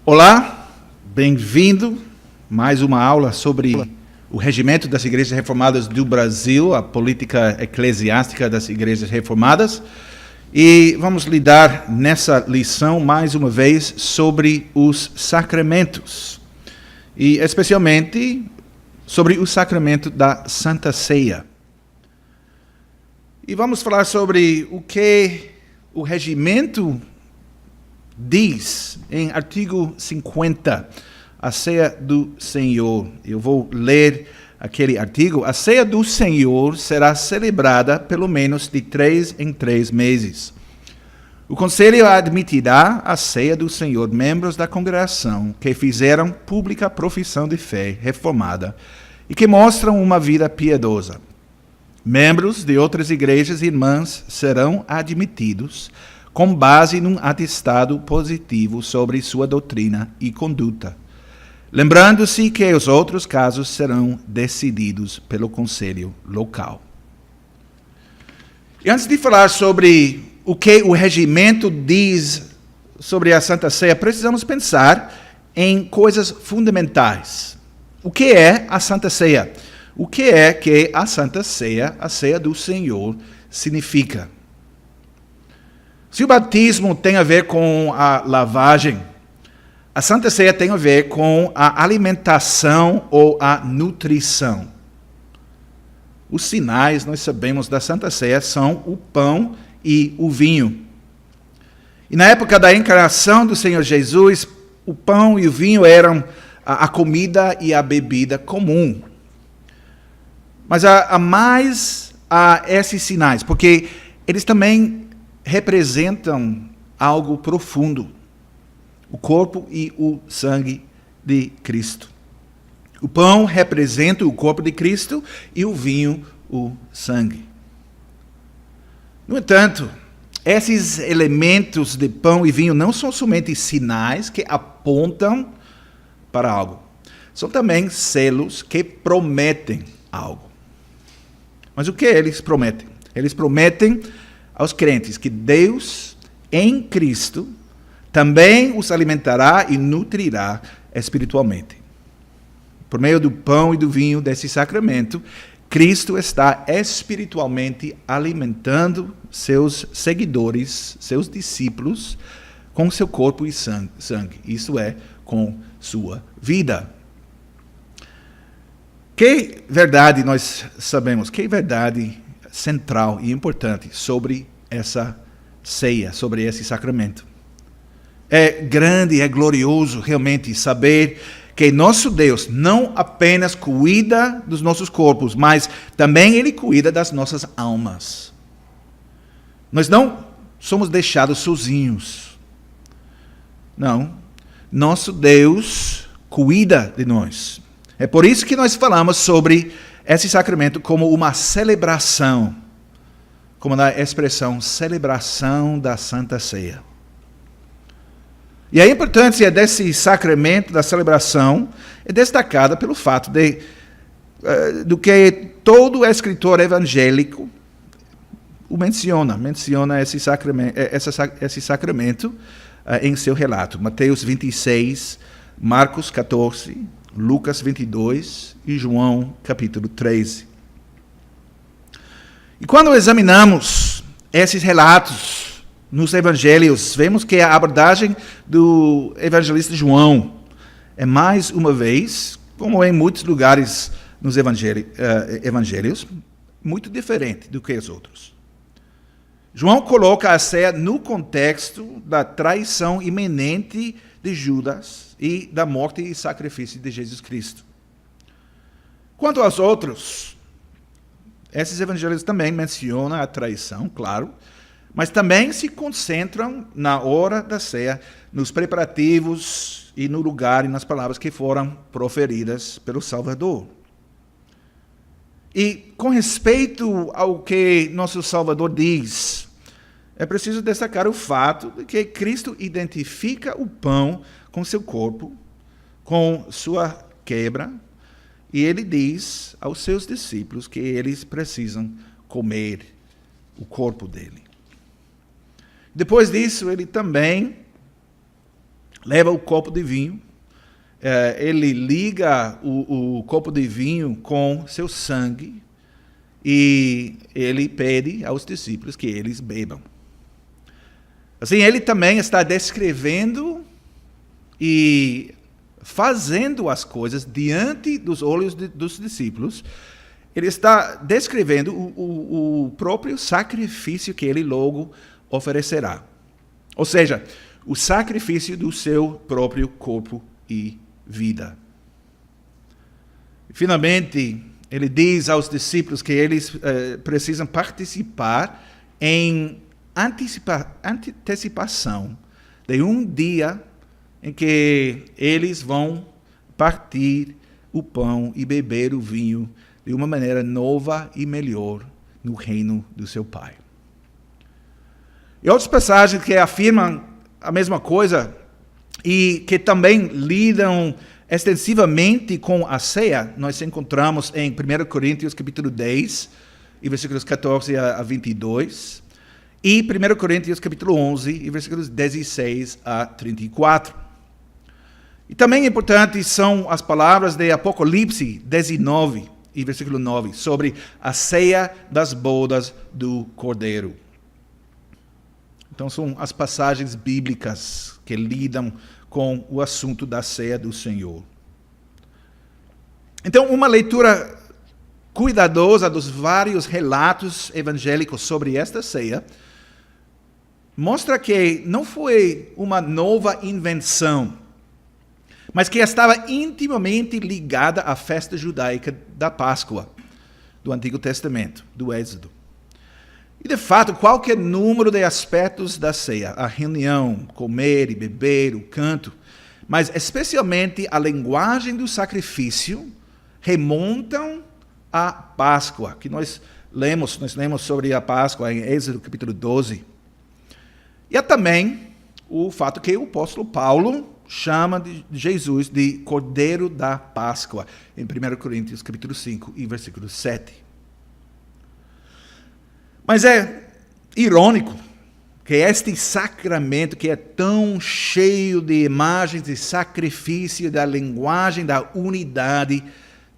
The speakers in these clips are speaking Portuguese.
Olá, bem-vindo. Mais uma aula sobre o regimento das Igrejas Reformadas do Brasil, a política eclesiástica das Igrejas Reformadas. E vamos lidar nessa lição, mais uma vez, sobre os sacramentos. E especialmente sobre o sacramento da Santa Ceia. E vamos falar sobre o que o regimento diz em artigo 50, a ceia do Senhor. Eu vou ler aquele artigo. A ceia do Senhor será celebrada pelo menos de 3 em 3 meses. O Conselho admitirá à ceia do Senhor membros da congregação que fizeram pública profissão de fé reformada e que mostram uma vida piedosa. Membros de outras igrejas irmãs serão admitidos com base num atestado positivo sobre sua doutrina e conduta, lembrando-se que os outros casos serão decididos pelo conselho local. E antes de falar sobre o que o regimento diz sobre a Santa Ceia, precisamos pensar em coisas fundamentais. O que é a Santa Ceia? O que é que a Santa Ceia, a ceia do Senhor, significa? Se o batismo tem a ver com a lavagem, a Santa Ceia tem a ver com a alimentação ou a nutrição. Os sinais, nós sabemos, da Santa Ceia são o pão e o vinho. E na época da encarnação do Senhor Jesus, o pão e o vinho eram a comida e a bebida comum. Mas há mais a esses sinais, porque eles também representam algo profundo, o corpo e o sangue de Cristo. O pão representa o corpo de Cristo e o vinho, o sangue. No entanto, esses elementos de pão e vinho não são somente sinais que apontam para algo. São também selos que prometem algo. Mas o que eles prometem? Eles prometem aos crentes que Deus, em Cristo, também os alimentará e nutrirá espiritualmente. Por meio do pão e do vinho desse sacramento, Cristo está espiritualmente alimentando seus seguidores, seus discípulos, com seu corpo e sangue. Isso é, com sua vida. Que verdade nós sabemos? Que verdade central e importante sobre essa ceia, sobre esse sacramento? É grande, é glorioso realmente saber que nosso Deus não apenas cuida dos nossos corpos, mas também Ele cuida das nossas almas. Nós não somos deixados sozinhos. Não. Nosso Deus cuida de nós. É por isso que nós falamos sobre esse sacramento como uma celebração, como na expressão celebração da Santa Ceia. E a importância desse sacramento, da celebração, é destacada pelo fato do que todo escritor evangélico o menciona esse sacramento em seu relato. Mateus 26, Marcos 14, Lucas 22 e João capítulo 13. E quando examinamos esses relatos nos evangelhos, vemos que a abordagem do evangelista João é mais uma vez, como em muitos lugares nos evangelhos, muito diferente do que os outros. João coloca a ceia no contexto da traição iminente de Judas e da morte e sacrifício de Jesus Cristo. Quanto aos outros, esses evangelhos também mencionam a traição, claro, mas também se concentram na hora da ceia, nos preparativos e no lugar e nas palavras que foram proferidas pelo Salvador. E com respeito ao que nosso Salvador diz, é preciso destacar o fato de que Cristo identifica o pão com seu corpo, com sua quebra, e ele diz aos seus discípulos que eles precisam comer o corpo dele. Depois disso, ele também leva o copo de vinho, ele liga o copo de vinho com seu sangue e ele pede aos discípulos que eles bebam. Assim, ele também está descrevendo e fazendo as coisas diante dos olhos dos discípulos. Ele está descrevendo o próprio sacrifício que ele logo oferecerá. Ou seja, o sacrifício do seu próprio corpo e vida. Finalmente, ele diz aos discípulos que eles precisam participar em antecipação de um dia em que eles vão partir o pão e beber o vinho de uma maneira nova e melhor no reino do seu Pai. E outras passagens que afirmam a mesma coisa e que também lidam extensivamente com a ceia, nós encontramos em 1 Coríntios capítulo 10, e versículos 14 a 22, e 1 Coríntios capítulo 11, e versículos 16 a 34. E também importantes são as palavras de Apocalipse 19, e versículo 9, sobre a ceia das bodas do Cordeiro. Então são as passagens bíblicas que lidam com o assunto da ceia do Senhor. Então, uma leitura cuidadosa dos vários relatos evangélicos sobre esta ceia mostra que não foi uma nova invenção, mas que estava intimamente ligada à festa judaica da Páscoa, do Antigo Testamento, do Êxodo. E, de fato, qualquer número de aspectos da ceia, a reunião, comer e beber, o canto, mas especialmente a linguagem do sacrifício, remontam à Páscoa, que nós lemos sobre a Páscoa em Êxodo capítulo 12. E há também o fato que o apóstolo Paulo chama de Jesus de Cordeiro da Páscoa, em 1 Coríntios capítulo 5 e versículo 7. Mas é irônico que este sacramento, que é tão cheio de imagens de sacrifício, da linguagem da unidade,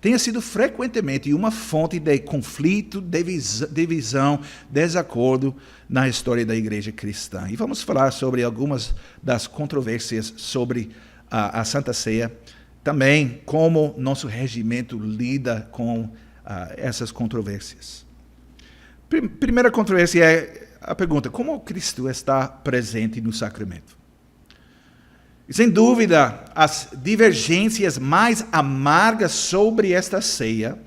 tenha sido frequentemente uma fonte de conflito, divisão, desacordo na história da igreja cristã. E vamos falar sobre algumas das controvérsias sobre a Santa Ceia, também como nosso regimento lida com essas controvérsias. Primeira controvérsia é a pergunta: como Cristo está presente no sacramento? E, sem dúvida, as divergências mais amargas sobre esta ceia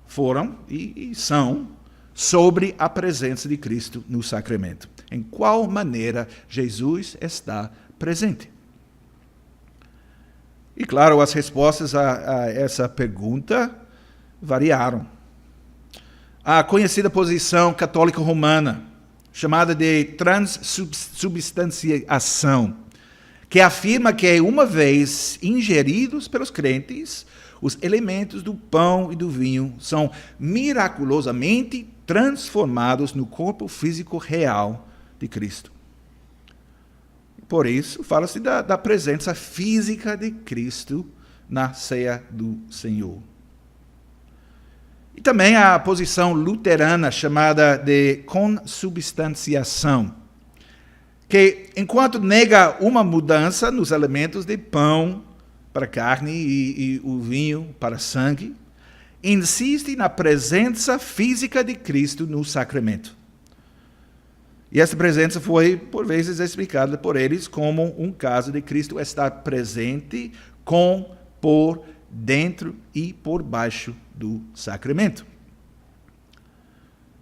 foram e são sobre a presença de Cristo no sacramento. Em qual maneira Jesus está presente? E, claro, as respostas a essa pergunta variaram. A conhecida posição católica romana, chamada de transubstanciação, que afirma que, uma vez ingeridos pelos crentes, os elementos do pão e do vinho são miraculosamente transformados no corpo físico real de Cristo. Por isso, fala-se da presença física de Cristo na ceia do Senhor. E também a posição luterana, chamada de consubstanciação, que, enquanto nega uma mudança nos elementos de pão para carne e o vinho para sangue, insiste na presença física de Cristo no sacramento. E essa presença foi, por vezes, explicada por eles como um caso de Cristo estar presente por dentro e por baixo do sacramento.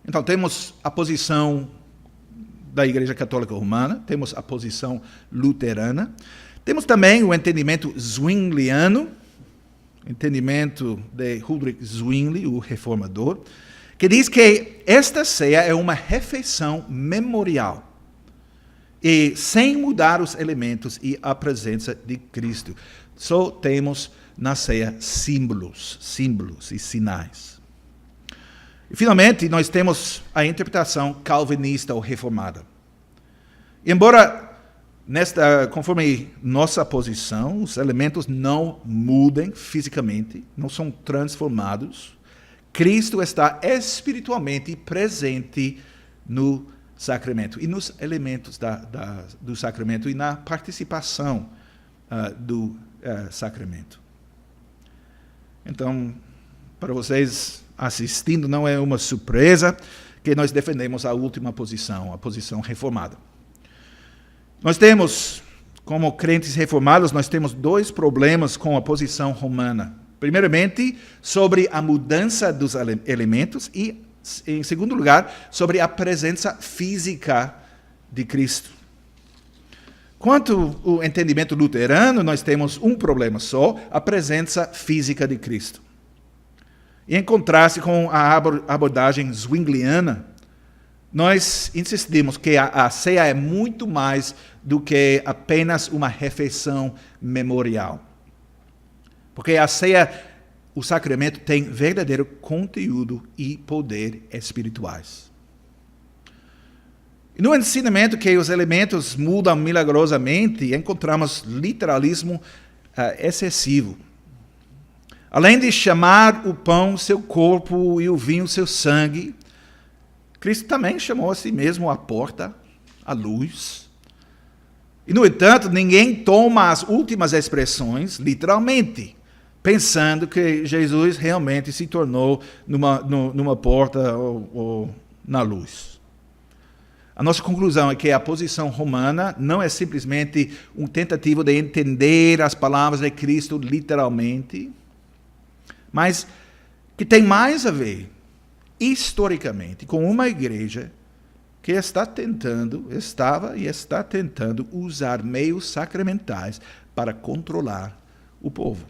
Então, temos a posição da Igreja Católica Romana, temos a posição luterana, temos também o entendimento zwingliano, entendimento de Huldrych Zwingli, o reformador, que diz que esta ceia é uma refeição memorial, e sem mudar os elementos e a presença de Cristo. Só temos na ceia símbolos e sinais. E, finalmente, nós temos a interpretação calvinista ou reformada. Embora Conforme nossa posição, os elementos não mudam fisicamente, não são transformados. Cristo está espiritualmente presente no sacramento e nos elementos do sacramento e na participação do sacramento. Então, para vocês assistindo, não é uma surpresa que nós defendemos a última posição, a posição reformada. Nós temos, como crentes reformados, nós temos dois problemas com a posição romana. Primeiramente, sobre a mudança dos elementos e, em segundo lugar, sobre a presença física de Cristo. Quanto ao entendimento luterano, nós temos um problema só, a presença física de Cristo. E em contraste com a abordagem zwingliana, nós insistimos que a ceia é muito mais do que apenas uma refeição memorial. Porque a ceia, o sacramento, tem verdadeiro conteúdo e poder espirituais. E no ensinamento que os elementos mudam milagrosamente, encontramos literalismo excessivo. Além de chamar o pão seu corpo e o vinho seu sangue, Cristo também chamou a si mesmo a porta, a luz. E, no entanto, ninguém toma as últimas expressões literalmente, pensando que Jesus realmente se tornou numa porta ou na luz. A nossa conclusão é que a posição romana não é simplesmente uma tentativa de entender as palavras de Cristo literalmente, mas que tem mais a ver, historicamente, com uma igreja que estava e está tentando usar meios sacramentais para controlar o povo.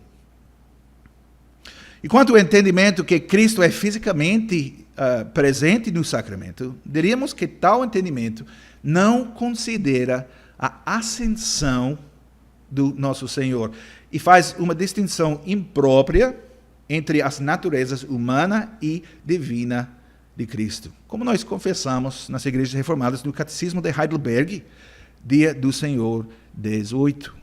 E quanto ao entendimento que Cristo é fisicamente presente no sacramento, diríamos que tal entendimento não considera a ascensão do nosso Senhor e faz uma distinção imprópria entre as naturezas humana e divina de Cristo. Como nós confessamos nas igrejas reformadas no Catecismo de Heidelberg, Dia do Senhor 18.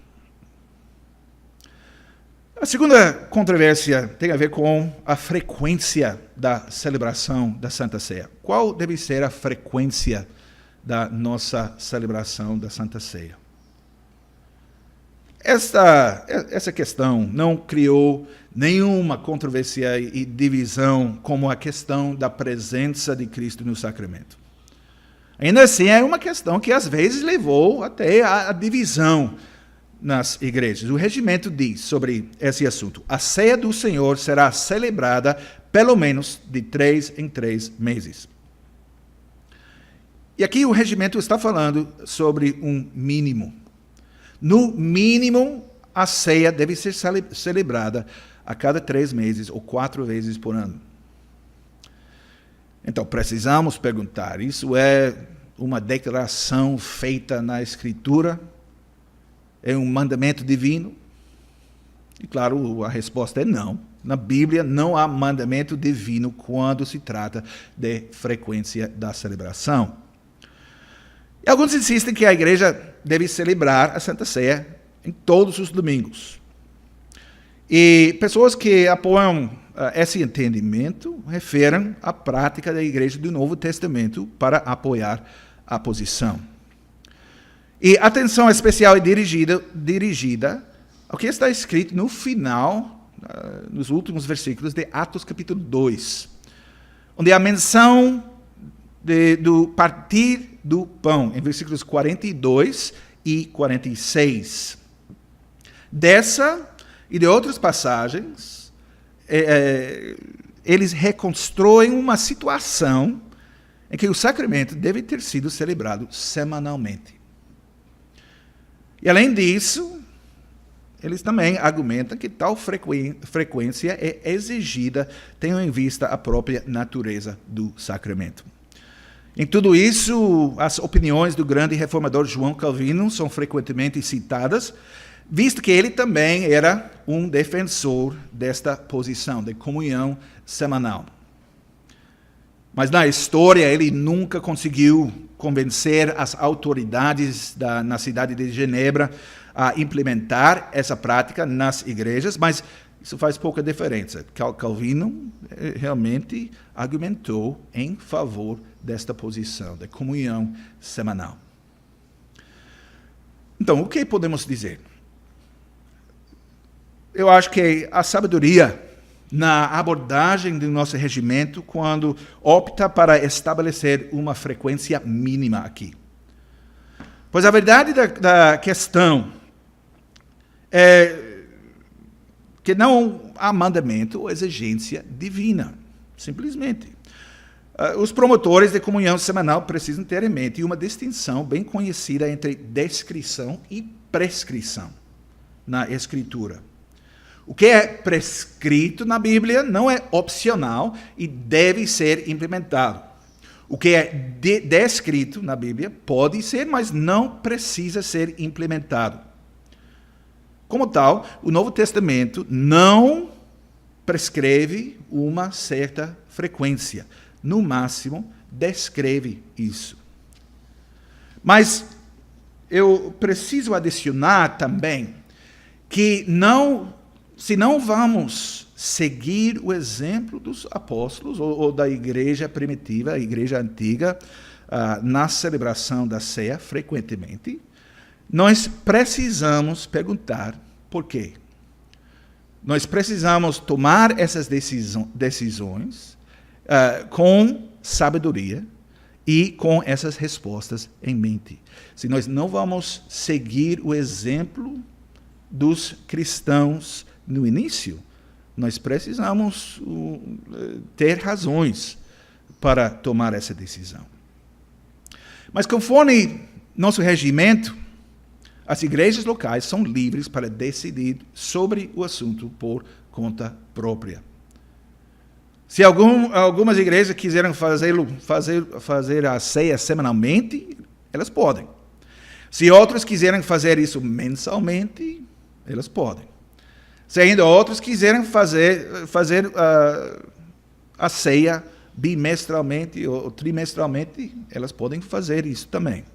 A segunda controvérsia tem a ver com a frequência da celebração da Santa Ceia. Qual deve ser a frequência da nossa celebração da Santa Ceia? Essa questão não criou nenhuma controvérsia e divisão como a questão da presença de Cristo no sacramento. Ainda assim, é uma questão que às vezes levou até a divisão nas igrejas. O regimento diz sobre esse assunto: a ceia do Senhor será celebrada pelo menos de 3 em 3 meses. E aqui o regimento está falando sobre um mínimo. No mínimo, a ceia deve ser celebrada a cada 3 meses ou 4 vezes por ano. Então, precisamos perguntar, isso é uma declaração feita na Escritura? É um mandamento divino? E claro, a resposta é não. Na Bíblia não há mandamento divino quando se trata de frequência da celebração. E alguns insistem que a igreja deve celebrar a Santa Ceia em todos os domingos. E pessoas que apoiam esse entendimento referem à prática da igreja do Novo Testamento para apoiar a posição. E atenção especial é dirigida ao que está escrito no final, nos últimos versículos de Atos capítulo 2, onde a menção do partir do pão, em versículos 42 e 46. Dessa e de outras passagens, eles reconstruem uma situação em que o sacramento deve ter sido celebrado semanalmente. E além disso, eles também argumentam que tal frequência é exigida, tendo em vista a própria natureza do sacramento. Em tudo isso, as opiniões do grande reformador João Calvino são frequentemente citadas, visto que ele também era um defensor desta posição de comunhão semanal. Mas na história ele nunca conseguiu convencer as autoridades na cidade de Genebra a implementar essa prática nas igrejas, mas isso faz pouca diferença. Calvino realmente argumentou em favor desta posição, da comunhão semanal. Então, o que podemos dizer? Eu acho que a sabedoria na abordagem do nosso regimento quando opta para estabelecer uma frequência mínima aqui. Pois a verdade da questão é que não há mandamento ou exigência divina, simplesmente. Os promotores de comunhão semanal precisam ter em mente uma distinção bem conhecida entre descrição e prescrição na Escritura. O que é prescrito na Bíblia não é opcional e deve ser implementado. O que é descrito na Bíblia pode ser, mas não precisa ser implementado. Como tal, o Novo Testamento não prescreve uma certa frequência. No máximo, descreve isso. Mas eu preciso adicionar também que se não vamos seguir o exemplo dos apóstolos ou da igreja primitiva, a igreja antiga, na celebração da ceia frequentemente, nós precisamos perguntar por quê. Nós precisamos tomar essas decisões com sabedoria e com essas respostas em mente. Se nós não vamos seguir o exemplo dos cristãos no início, nós precisamos ter razões para tomar essa decisão. Mas conforme nosso regimento, as igrejas locais são livres para decidir sobre o assunto por conta própria. Se algumas igrejas quiserem fazer a ceia semanalmente, elas podem. Se outras quiserem fazer isso mensalmente, elas podem. Se ainda outros quiserem fazer a ceia bimestralmente ou trimestralmente, elas podem fazer isso também.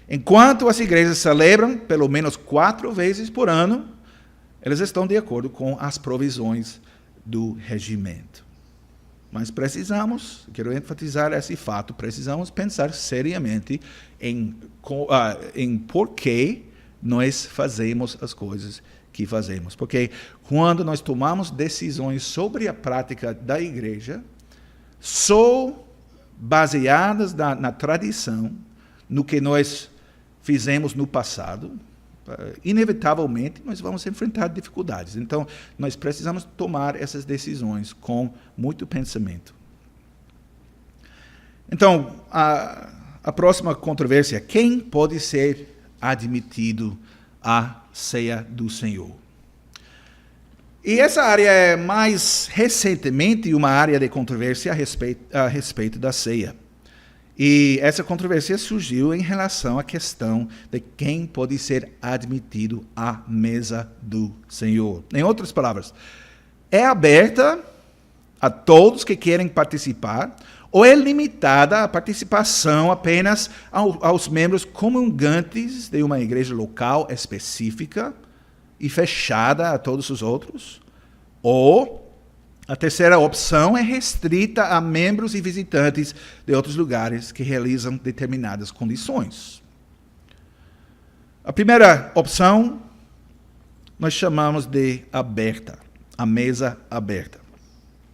Enquanto as igrejas celebram pelo menos 4 vezes por ano, elas estão de acordo com as provisões do regimento. Mas quero enfatizar esse fato, precisamos pensar seriamente em por que nós fazemos as coisas que fazemos. Porque quando nós tomamos decisões sobre a prática da igreja, só baseadas na tradição, no que nós fizemos no passado, inevitavelmente nós vamos enfrentar dificuldades. Então, nós precisamos tomar essas decisões com muito pensamento. Então, a próxima controvérsia: quem pode ser admitido à ceia do Senhor? E essa área é mais recentemente uma área de controvérsia a respeito da ceia. E essa controvérsia surgiu em relação à questão de quem pode ser admitido à mesa do Senhor. Em outras palavras, é aberta a todos que querem participar ou é limitada a participação apenas aos membros comungantes de uma igreja local específica e fechada a todos os outros? Ou a terceira opção é restrita a membros e visitantes de outros lugares que realizam determinadas condições. A primeira opção nós chamamos de aberta, a mesa aberta.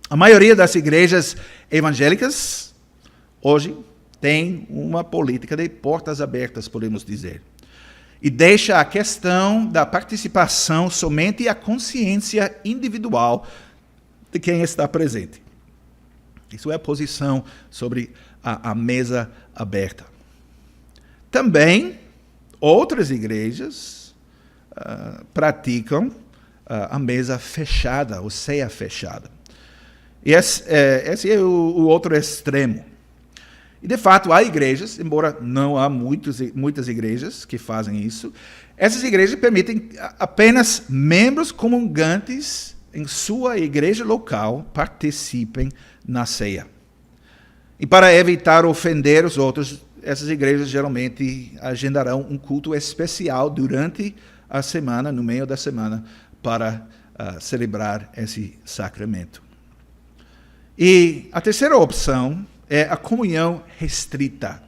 A maioria das igrejas evangélicas hoje tem uma política de portas abertas, podemos dizer, e deixa a questão da participação somente à consciência individual de quem está presente. Isso é a posição sobre a mesa aberta. Também, outras igrejas praticam a mesa fechada, ou ceia fechada. E esse é o outro extremo. E, de fato, há igrejas, embora não há muitas igrejas que fazem isso, essas igrejas permitem apenas membros comungantes em sua igreja local participem na ceia. E para evitar ofender os outros, essas igrejas geralmente agendarão um culto especial durante a semana, no meio da semana, para celebrar esse sacramento. E a terceira opção é a comunhão restrita.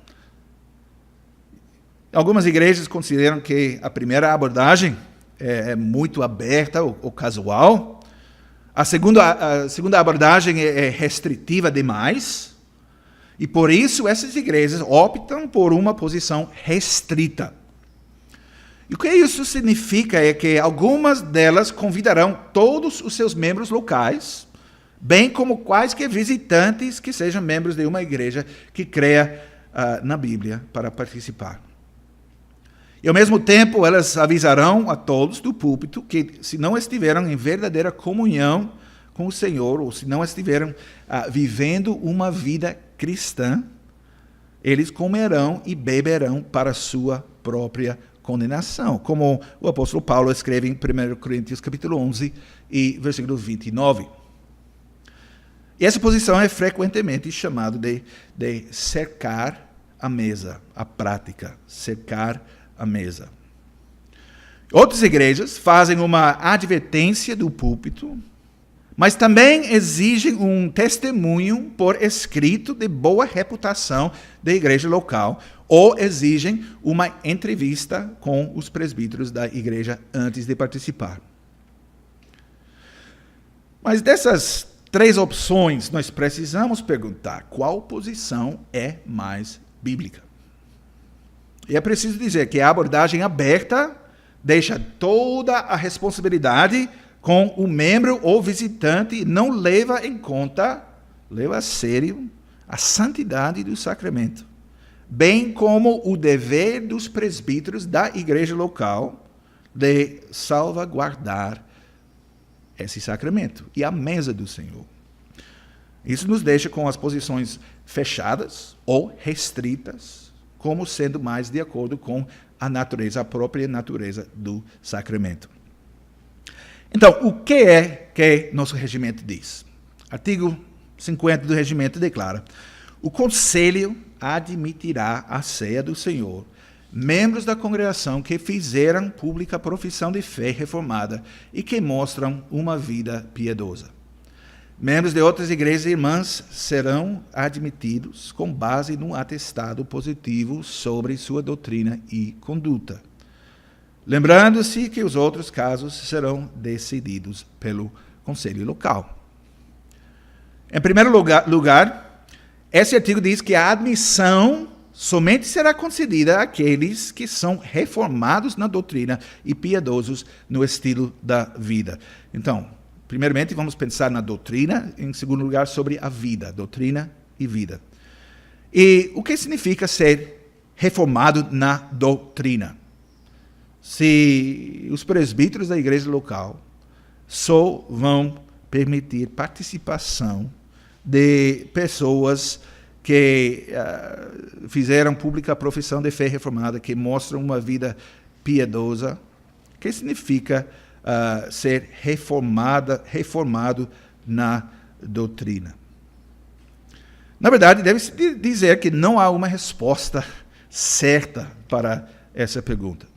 Algumas igrejas consideram que a primeira abordagem é muito aberta ou casual. A segunda abordagem é restritiva demais. E por isso essas igrejas optam por uma posição restrita. E o que isso significa é que algumas delas convidarão todos os seus membros locais, bem como quaisquer visitantes que sejam membros de uma igreja que creia na Bíblia para participar. E ao mesmo tempo elas avisarão a todos do púlpito que se não estiveram em verdadeira comunhão com o Senhor, ou se não estiveram vivendo uma vida cristã, eles comerão e beberão para sua própria condenação, como o apóstolo Paulo escreve em 1 Coríntios capítulo 11 e versículo 29. E essa posição é frequentemente chamada de cercar a mesa, a prática, cercar a mesa. Outras igrejas fazem uma advertência do púlpito, mas também exigem um testemunho por escrito de boa reputação da igreja local, ou exigem uma entrevista com os presbíteros da igreja antes de participar. Mas dessas três opções, nós precisamos perguntar qual posição é mais bíblica. E é preciso dizer que a abordagem aberta deixa toda a responsabilidade com o membro ou visitante e não leva em conta, leva a sério, a santidade do sacramento, bem como o dever dos presbíteros da igreja local de salvaguardar esse sacramento e a mesa do Senhor. Isso nos deixa com as posições fechadas ou restritas, como sendo mais de acordo com a natureza, a própria natureza do sacramento. Então, o que é que nosso regimento diz? Artigo 50 do regimento declara: o conselho admitirá à ceia do Senhor membros da congregação que fizeram pública profissão de fé reformada e que mostram uma vida piedosa. Membros de outras igrejas irmãs serão admitidos com base num atestado positivo sobre sua doutrina e conduta. Lembrando-se que os outros casos serão decididos pelo conselho local. Em primeiro lugar, esse artigo diz que a admissão somente será concedida àqueles que são reformados na doutrina e piedosos no estilo da vida. Então, primeiramente, vamos pensar na doutrina, em segundo lugar, sobre a vida, doutrina e vida. E o que significa ser reformado na doutrina? Se os presbíteros da igreja local só vão permitir participação de pessoas que fizeram pública profissão de fé reformada, que mostram uma vida piedosa, o que significa ser reformado na doutrina? Na verdade, deve-se dizer que não há uma resposta certa para essa pergunta.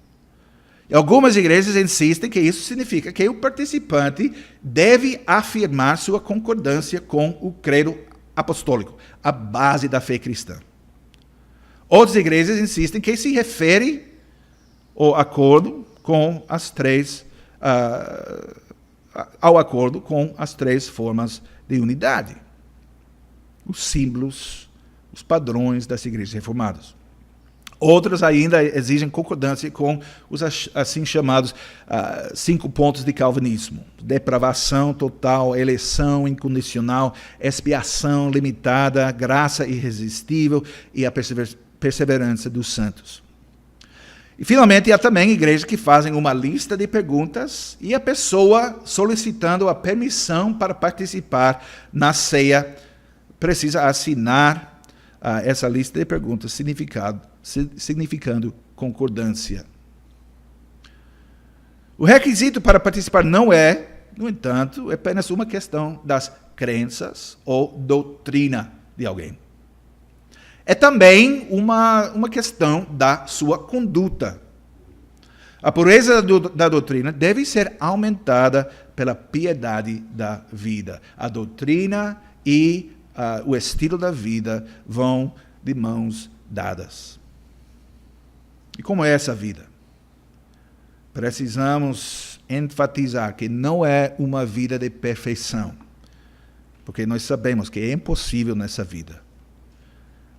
E algumas igrejas insistem que isso significa que o participante deve afirmar sua concordância com o credo apostólico, a base da fé cristã. Outras igrejas insistem que se refere ao acordo com as três formas de unidade, os símbolos, os padrões das igrejas reformadas. Outras ainda exigem concordância com os assim chamados 5 pontos de calvinismo: depravação total, eleição incondicional, expiação limitada, graça irresistível e a perseverança dos santos. E, finalmente, há também igrejas que fazem uma lista de perguntas e a pessoa solicitando a permissão para participar na ceia precisa assinar essa lista de perguntas, significando concordância. O requisito para participar não é, no entanto, apenas uma questão das crenças ou doutrina de alguém. é também uma questão da sua conduta. A pureza da doutrina deve ser aumentada pela piedade da vida. A doutrina e o estilo da vida vão de mãos dadas. E como é essa vida? Precisamos enfatizar que não é uma vida de perfeição, porque nós sabemos que é impossível nessa vida.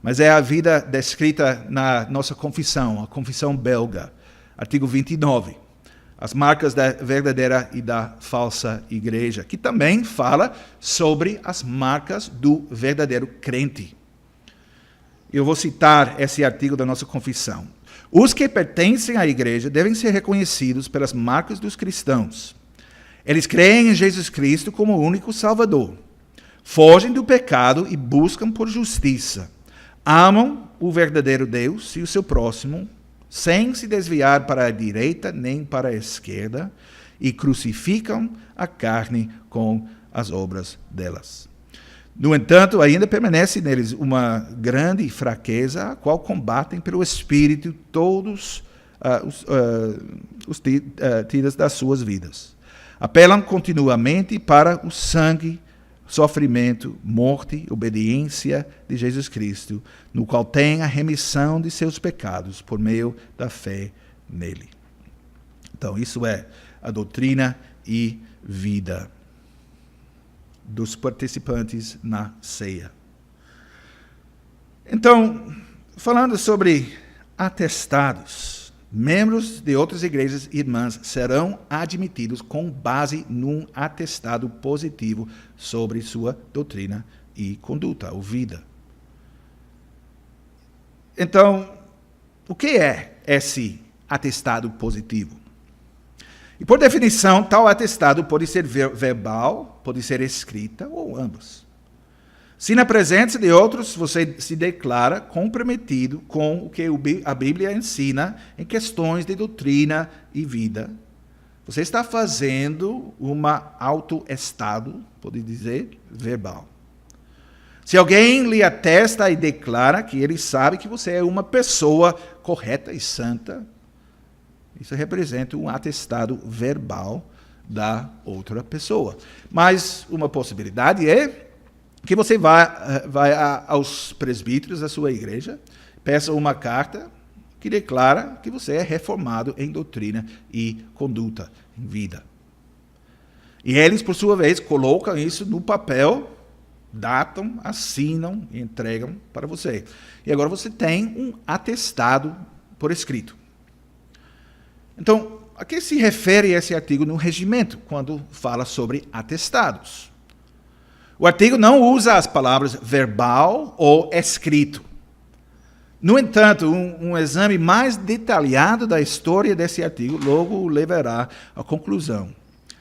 Mas é a vida descrita na nossa confissão, a confissão belga, artigo 29. As marcas da verdadeira e da falsa igreja, que também fala sobre as marcas do verdadeiro crente. Eu vou citar esse artigo da nossa confissão. Os que pertencem à igreja devem ser reconhecidos pelas marcas dos cristãos. Eles creem em Jesus Cristo como o único Salvador. Fogem do pecado e buscam por justiça. Amam o verdadeiro Deus e o seu próximo, sem se desviar para a direita nem para a esquerda, e crucificam a carne com as obras delas. No entanto, ainda permanece neles uma grande fraqueza, a qual combatem pelo Espírito todos os dias das suas vidas. Apelam continuamente para o sangue, sofrimento, morte, obediência de Jesus Cristo, no qual tem a remissão de seus pecados por meio da fé nele. Então, isso é a doutrina e vida dos participantes na ceia. Então, falando sobre atestados, membros de outras igrejas irmãs serão admitidos com base num atestado positivo sobre sua doutrina e conduta, ou vida. Então, o que é esse atestado positivo? E por definição, tal atestado pode ser verbal, pode ser escrita ou ambos. Se na presença de outros você se declara comprometido com o que a Bíblia ensina em questões de doutrina e vida, você está fazendo uma autoestado, pode dizer, verbal. Se alguém lhe atesta e declara que ele sabe que você é uma pessoa correta e santa, isso representa um atestado verbal da outra pessoa. Mas uma possibilidade é que você vai aos presbíteros da sua igreja, peça uma carta que declara que você é reformado em doutrina e conduta, em vida. E eles, por sua vez, colocam isso no papel, datam, assinam e entregam para você. E agora você tem um atestado por escrito. Então, a que se refere esse artigo no regimento, quando fala sobre atestados? O artigo não usa as palavras verbal ou escrito. No entanto, um exame mais detalhado da história desse artigo logo o levará à conclusão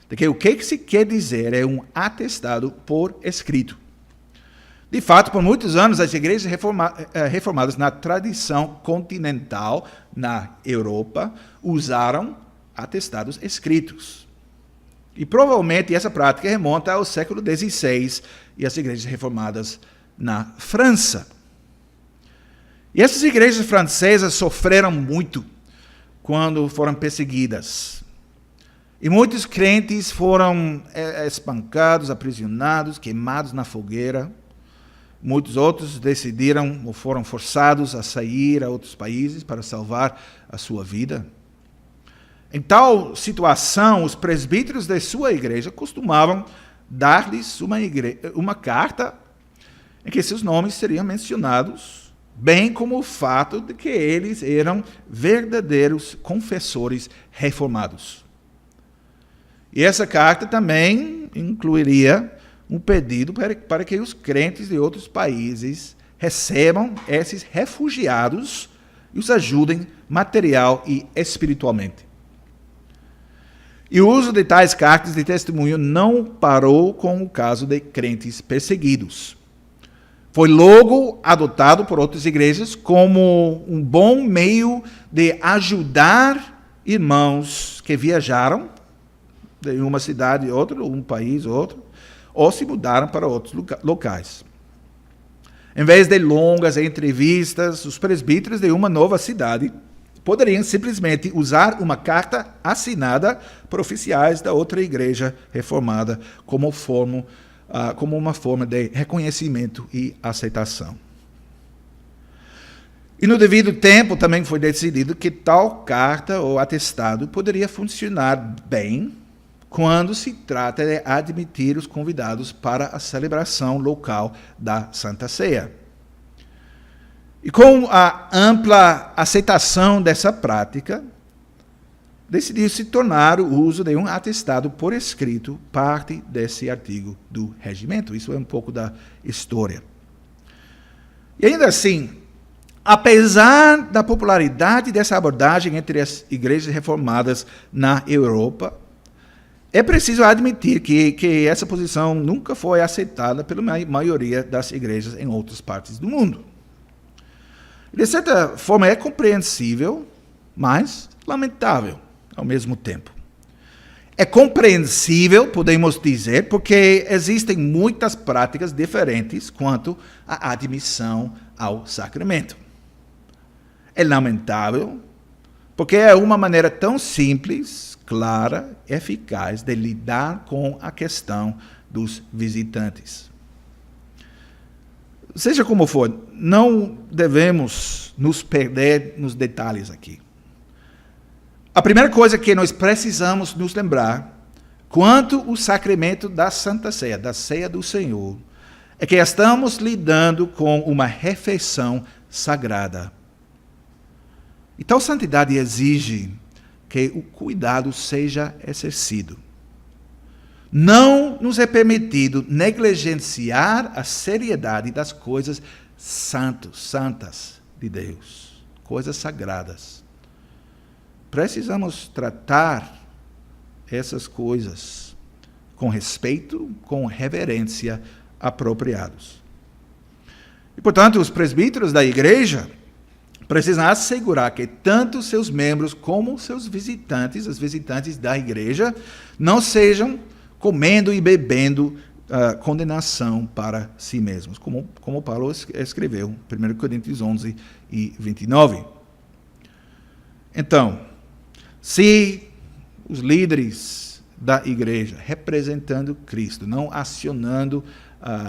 de que o que se quer dizer é um atestado por escrito. De fato, por muitos anos, as igrejas reformadas na tradição continental, na Europa, usaram atestados escritos. E provavelmente essa prática remonta ao século XVI e as igrejas reformadas na França. E essas igrejas francesas sofreram muito quando foram perseguidas. E muitos crentes foram espancados, aprisionados, queimados na fogueira. Muitos outros decidiram ou foram forçados a sair a outros países para salvar a sua vida. Em tal situação, os presbíteros de sua igreja costumavam dar-lhes uma carta em que seus nomes seriam mencionados, bem como o fato de que eles eram verdadeiros confessores reformados. E essa carta também incluiria um pedido para que os crentes de outros países recebam esses refugiados e os ajudem material e espiritualmente. E o uso de tais cartas de testemunho não parou com o caso de crentes perseguidos. Foi logo adotado por outras igrejas como um bom meio de ajudar irmãos que viajaram de uma cidade a outra, um país a outro, ou se mudaram para outros locais. Em vez de longas entrevistas, os presbíteros de uma nova cidade poderiam simplesmente usar uma carta assinada por oficiais da outra igreja reformada como uma forma de reconhecimento e aceitação. E no devido tempo também foi decidido que tal carta ou atestado poderia funcionar bem quando se trata de admitir os convidados para a celebração local da Santa Ceia. E com a ampla aceitação dessa prática, decidiu se tornar o uso de um atestado por escrito parte desse artigo do regimento. Isso é um pouco da história. E ainda assim, apesar da popularidade dessa abordagem entre as igrejas reformadas na Europa, é preciso admitir que essa posição nunca foi aceitada pela maioria das igrejas em outras partes do mundo. De certa forma, é compreensível, mas lamentável ao mesmo tempo. É compreensível, podemos dizer, porque existem muitas práticas diferentes quanto à admissão ao sacramento. É lamentável, porque é uma maneira tão simples, clara, eficaz de lidar com a questão dos visitantes. Seja como for, não devemos nos perder nos detalhes aqui. A primeira coisa que nós precisamos nos lembrar, quanto ao sacramento da Santa Ceia, da Ceia do Senhor, é que estamos lidando com uma refeição sagrada. E tal santidade exige que o cuidado seja exercido. Não nos é permitido negligenciar a seriedade das coisas santas de Deus, coisas sagradas. Precisamos tratar essas coisas com respeito, com reverência apropriados. E, portanto, os presbíteros da igreja precisam assegurar que tanto seus membros como seus visitantes, os visitantes da igreja, não sejam comendo e bebendo condenação para si mesmos, como Paulo escreveu, 1 Coríntios 11 e 29. Então, se os líderes da igreja, representando Cristo, não acionando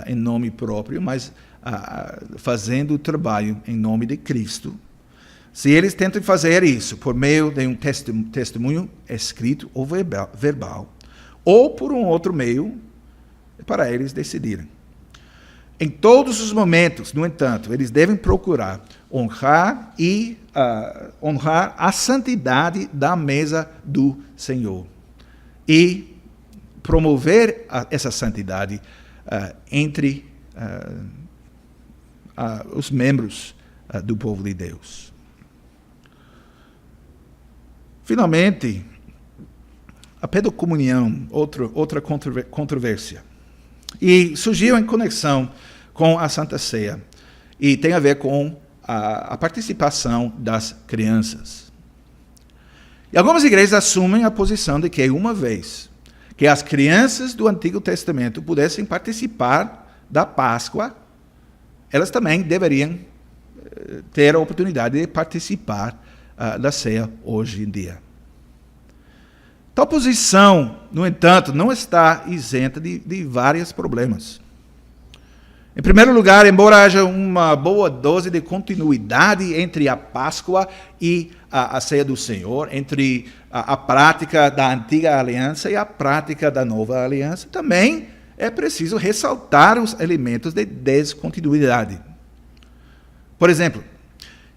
em nome próprio, mas fazendo o trabalho em nome de Cristo, se eles tentam fazer isso por meio de um testemunho escrito ou verbal, ou por um outro meio, é para eles decidirem. Em todos os momentos, no entanto, eles devem procurar honrar a santidade da mesa do Senhor e promover essa santidade entre os membros do povo de Deus. Finalmente, a pedocomunhão, outra controvérsia. E surgiu em conexão com a Santa Ceia. E tem a ver com a participação das crianças. E algumas igrejas assumem a posição de que, uma vez que as crianças do Antigo Testamento pudessem participar da Páscoa, elas também deveriam ter a oportunidade de participar da ceia hoje em dia. Tal posição, no entanto, não está isenta de vários problemas. Em primeiro lugar, embora haja uma boa dose de continuidade entre a Páscoa e a ceia do Senhor, entre a prática da antiga aliança e a prática da nova aliança, também é preciso ressaltar os elementos de descontinuidade. Por exemplo,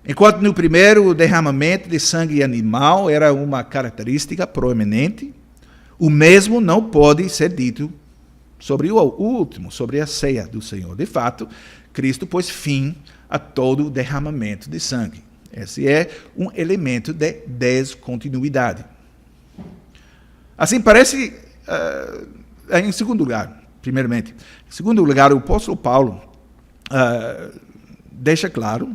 enquanto no primeiro o derramamento de sangue animal era uma característica proeminente, o mesmo não pode ser dito sobre o último, sobre a ceia do Senhor. De fato, Cristo pôs fim a todo o derramamento de sangue. Esse é um elemento de descontinuidade. Assim, parece, em segundo lugar, primeiramente, em segundo lugar, o apóstolo Paulo deixa claro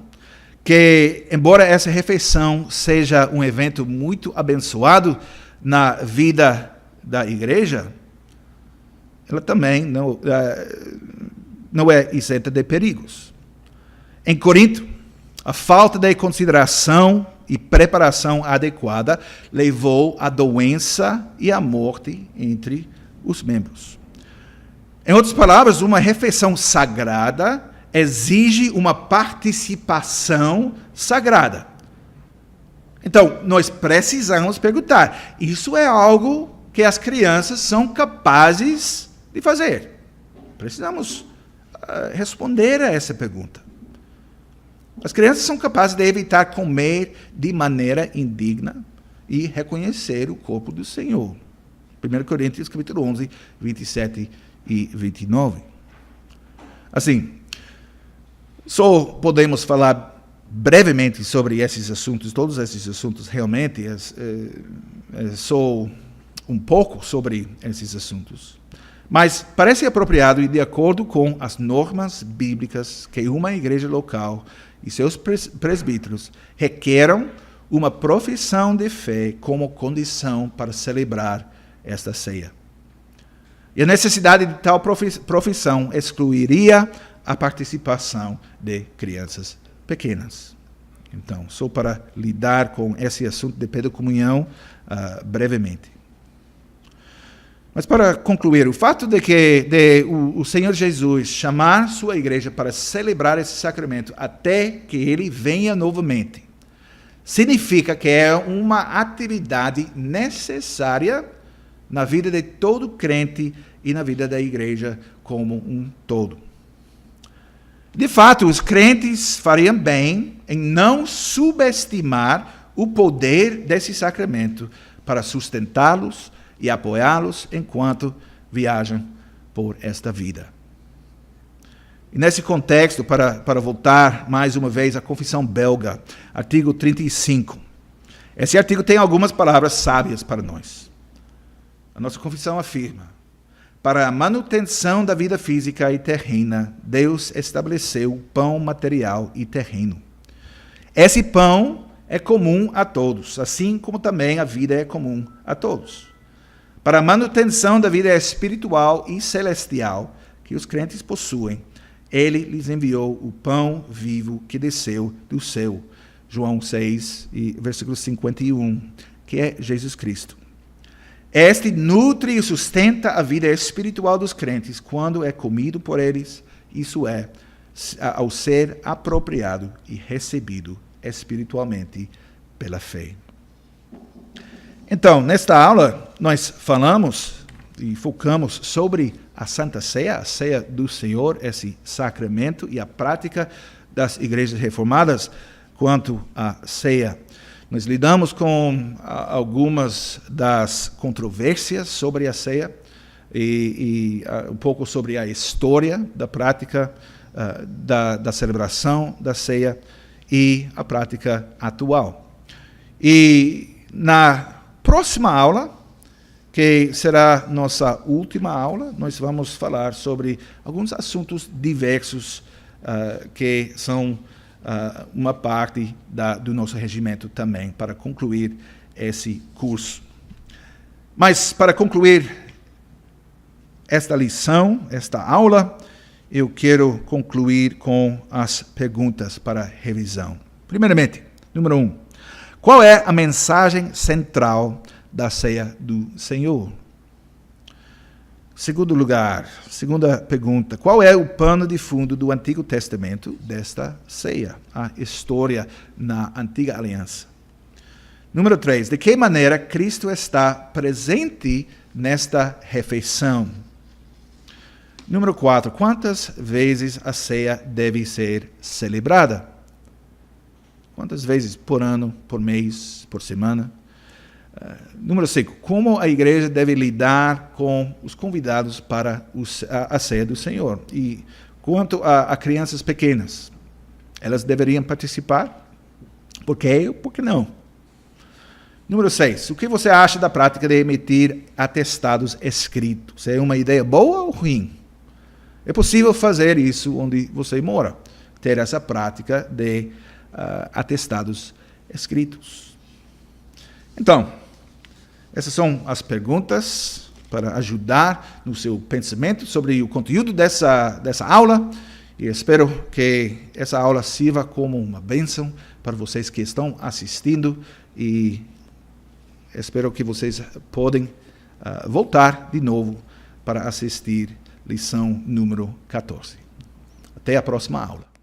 que, embora essa refeição seja um evento muito abençoado na vida da igreja, ela também não é isenta de perigos. Em Corinto, a falta de consideração e preparação adequada levou à doença e à morte entre os membros. Em outras palavras, uma refeição sagrada exige uma participação sagrada. Então, nós precisamos perguntar: isso é algo que as crianças são capazes de fazer? Precisamos responder a essa pergunta. As crianças são capazes de evitar comer de maneira indigna e reconhecer o corpo do Senhor. 1 Coríntios, capítulo 11, 27 e 29. Assim, só podemos falar brevemente sobre esses assuntos, todos esses assuntos realmente, só um pouco sobre esses assuntos. Mas parece apropriado e de acordo com as normas bíblicas que uma igreja local e seus presbíteros requeram uma profissão de fé como condição para celebrar esta ceia. E a necessidade de tal profissão excluiria a participação de crianças pequenas. Então, só para lidar com esse assunto de pedocomunhão brevemente. Mas para concluir, o fato de o Senhor Jesus chamar sua igreja para celebrar esse sacramento até que ele venha novamente, significa que é uma atividade necessária na vida de todo crente e na vida da igreja como um todo. De fato, os crentes fariam bem em não subestimar o poder desse sacramento para sustentá-los e apoiá-los enquanto viajam por esta vida. E nesse contexto, para voltar mais uma vez à Confissão Belga, artigo 35. Esse artigo tem algumas palavras sábias para nós. A nossa confissão afirma: para a manutenção da vida física e terrena, Deus estabeleceu o pão material e terreno. Esse pão é comum a todos, assim como também a vida é comum a todos. Para a manutenção da vida espiritual e celestial que os crentes possuem, ele lhes enviou o pão vivo que desceu do céu. João 6, versículo 51, que é Jesus Cristo. Este nutre e sustenta a vida espiritual dos crentes quando é comido por eles, isso é, ao ser apropriado e recebido espiritualmente pela fé. Então, nesta aula, nós falamos e focamos sobre a Santa Ceia, a Ceia do Senhor, esse sacramento e a prática das igrejas reformadas quanto à ceia. Nós lidamos com algumas das controvérsias sobre a ceia e um pouco sobre a história da prática da celebração da ceia e a prática atual. E na próxima aula, que será nossa última aula, nós vamos falar sobre alguns assuntos diversos que são uma parte do nosso regimento também, para concluir esse curso. Mas, para concluir esta lição, esta aula, eu quero concluir com as perguntas para revisão. Primeiramente, número 1. Qual é a mensagem central da ceia do Senhor? Segundo lugar, segunda pergunta, qual é o pano de fundo do Antigo Testamento desta ceia, a história na Antiga Aliança? Número 3, de que maneira Cristo está presente nesta refeição? Número 4, quantas vezes a ceia deve ser celebrada? Quantas vezes por ano, por mês, por semana? Número 5, como a igreja deve lidar com os convidados para a ceia do Senhor? E quanto a crianças pequenas, elas deveriam participar? Por quê ou por que não? Número 6, o que você acha da prática de emitir atestados escritos? É uma ideia boa ou ruim? É possível fazer isso onde você mora, ter essa prática de atestados escritos. Então, essas são as perguntas para ajudar no seu pensamento sobre o conteúdo dessa aula. E espero que essa aula sirva como uma bênção para vocês que estão assistindo e espero que vocês podem voltar de novo para assistir lição número 14. Até a próxima aula.